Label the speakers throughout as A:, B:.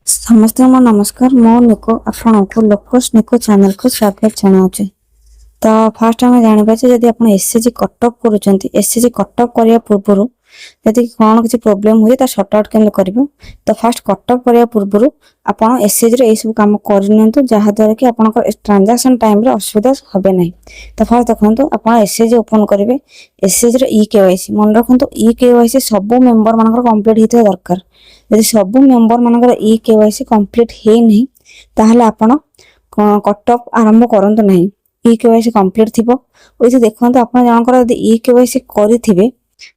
A: ସମସ୍ତେ ମୋ ନମସ୍କାର। ମୁଁ ନିको ଆପଣଙ୍କୁ ଲୋକସ୍ ନିको ଚ୍ୟାନେଲ को स्वागत जनाऊँ। तो फास्ट आम जाना जब आप एसएचजी कटअप करुँच एसएचजी कटअप करने पूर्व यदि कौन किसी प्रोब्लेम हुए तो सर्ट आउट केमती करेंगे। तो फास्ट कटअप करने पूर्व आप एसएचजी ये सब कम कर जहाद्वारा कि आप ट्रांजैक्शन टाइम असुविधा हे ना। तो फास्ट देखो आप एसएचजी ओपन करेंगे। एसएचजी ई केवाईसी मन रखु ई केवाईसी सब मेंबर मान कंप्लीट होता दरकार। यदि सब मेंबर मान ई केवाईसी कंप्लीट है नहीं ताहले आपण कटअप आरंभ करंतु नहीं। ई केवाईसी कंप्लीट थिबो ओइसे देखंतु आपण जानकर यदि ई केवाईसी करिथिबे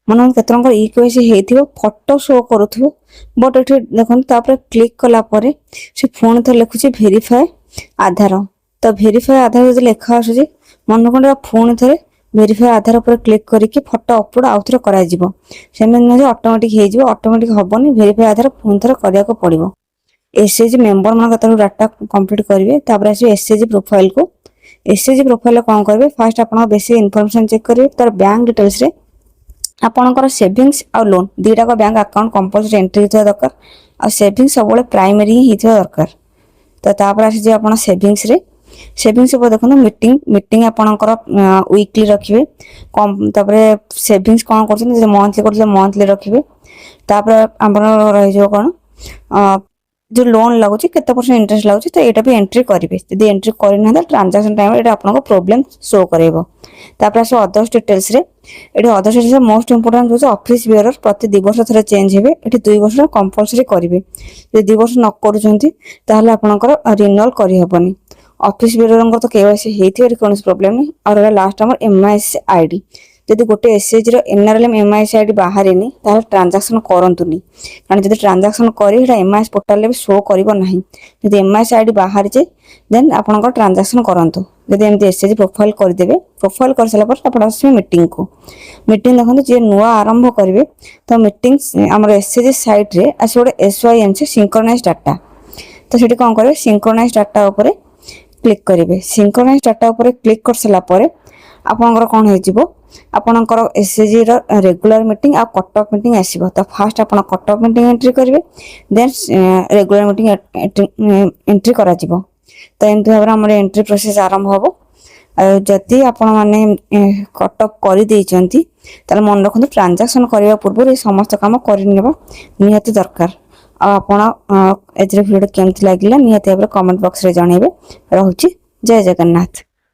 A: मन केतरंकर ई केवाईसी हेथिबो फोटो शो करूथिबो बट एठी देखंतु तापर क्लिक कला परे से फोन तो लिखुची वेरीफाई आधार। तो वेरीफाई आधार जदि लेखा आसुची मन कोन फोन थरे वेरीफाई आधार पर क्लिक करके फोटो अपलोड आउथरे करा जिवो सेमेन न ऑटोमेटिक हे जिवो ऑटोमेटिक हबनी वेरीफाई आधार फोन थरे करिया को पड़िबो। एसएचजी मेंबर मन कतर डाटा कंप्लीट करिवे तापर आसी एसएचजी प्रोफाइल को। एसएचजी प्रोफाइल कौन करेंगे फास्ट आप बेसिक इनफॉरमेशन चेक करेंगे तार बैंक डिटेल्स रे आपणकर सेविंग्स आ लोन दीटा को बैंक अकाउंट कंपलसरी एंट्री होता दरकार आ सेविंग्स सब प्राइमरी ही होता दरकार। तो तापर आसी आप सेविंग्स रे सेविंग्स देखो मीटिंग मीटिंग आपणकर वीकली रखिए तापर सेविंग्स कौन कर मंथली कर मंथली रखिए। तापर आप रही कौन जो लोन लगुच केते परसेंट इंटरेस्ट लगुच तो यहाँ भी एंट्री करेंगे। जब एंट्री करना ट्रांजैक्शन टाइम ये आपको प्रोब्लेम शो करेबो। तापर आस अदर्स डिटेल्स रे ये अदर्स डिटेल्स मोस्ट इंपोर्टेंट होचे ऑफिस बियर प्रति 2 वर्ष थरे चेंज हेबे ये 2 वर्ष कंपलसरी करेंगे। जब 2 वर्ष न करूछंती ताहले आपनकर रिन्यूअल करि हेबनी। ऑफिस बियर तो केवाईसी हेथि कौन प्रॉब्लम नहीं। और लास्ट हमर एमआईएस आईडी जदि गोटे एसएचजी एनआरएलएम एमआईएस आईडी बाहर ट्रांजैक्शन करंतुनी कारण जब ट्रांजैक्शन करी एमआईएस पोर्टल भी शो करिवो नाही। जदि एमआईएस आईडी बाहर जे देन आपन ट्रांजैक्शन करंतु। जदि एमती एसएचजी प्रोफाइल कर देबे प्रोफाइल कर साला पर आपण आसी मीटिंग को मीटिंग देखंतु जे नुवा आरंभ करिवे तो मीटिंग हमर एसएचजी साइट रे आसी गोटे एसवाईएनसी सिंक्रोनाइज डाटा। तो सेठी कोन करे सिंक्रोनाइज डाटा ऊपर क्लिक करेंगे। सिंक्रोनाइज डाटा ऊपर क्लिक कर साला पर आपनकर कोन हे जिवो आपनकर एसएचजी रो रेगुलर मीटिंग आ कटअप मीटिंग आसीबो। तो फास्ट आपन कटअप मीटिंग एंट्री करेंगे देन रेगुलर मीटिंग एंट्री करा जिवो। तो एंट्री भाबरा हमर एंट्री प्रोसेस आरंभ होबो। जदि आपण माने कटअप करि देइचंती ताले मन रखु ट्रांजैक्शन करबा पूर्व ए समस्त काम करि नेबा निहाती दरकार। आपण एथरे वीडियो केमति लागिला निहाती भाबरे कमेंट बॉक्स रे जणेबे। रहउची जय जगन्नाथ।